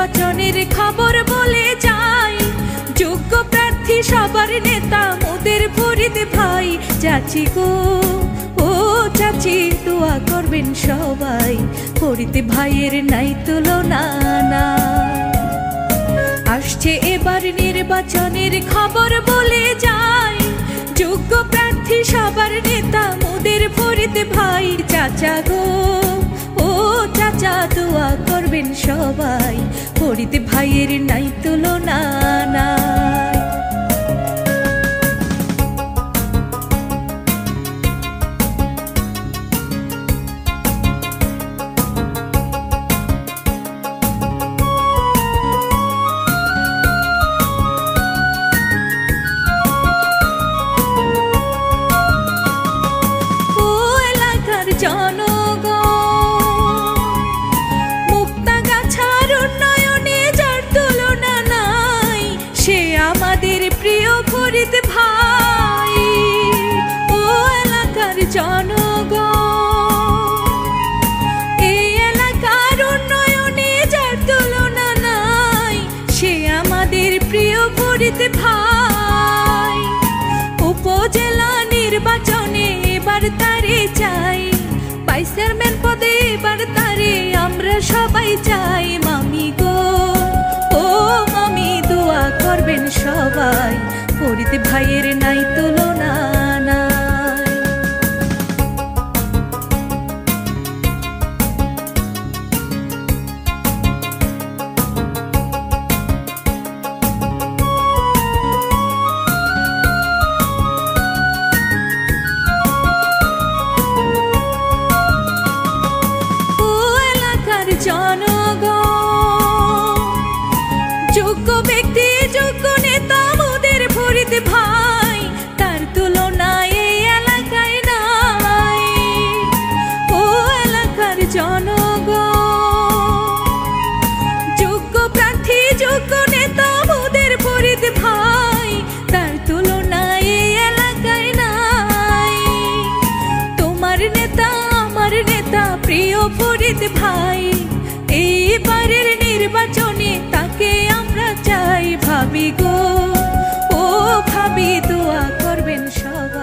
নির্বাচনের খবর বলে যাই, যোগ্য প্রার্থী সবার নেতা মোদের ফরিদ ভাই। চাচি গো ও চাচি দোয়া করবেন সবাই, ফরিদ ভাইয়ের নাই তুলনা না। আসছে এবার নির্বাচনের খবর বলে যাই, যোগ্য প্রার্থী সবার নেতা মোদের ফরিদ ভাই। চাচা গো ও চাচা দোয়া করবেন সবাই, ফরিদ ভাইয়ের নাই তুলনা না। মুক্তাগাছার উন্নয়নে যার তুলনা নাই, সে আমাদের প্রিয় ফরিদ ভাই। ও এলাকার জনগণ, এই এলাকার উন্নয়নে যার তুলনা নাই, সে আমাদের প্রিয় ফরিদ ভাই। উপজেলা নির্বাচনে এবার তারে চাই, ভাইস চেয়ারম্যান পদে এবার তারে আমরা সবাই চাই। মামি গো ও মামি দোয়া করবেন সবাই, ফরিদ ভাইয়ের নাই তুলনা নাই। জনগণ, যোগ্য ব্যক্তি যোগ্য নেতা মোদের ফরিদ ভাই, তার তুলনা এই এলাকায় নাই। ও এলাকার জনগণ, যোগ্য প্রার্থী যোগ্য নেতা মোদের ফরিদ ভাই, তার তুলনা এই এলাকায় নাই। তোমার নেতা আমার নেতা প্রিয় ফরিদ ভাই, এইবারের নির্বাচনে তাকে আমরা চাই। ভাবি গো ও ভাবি দোয়া করবেন সবাই।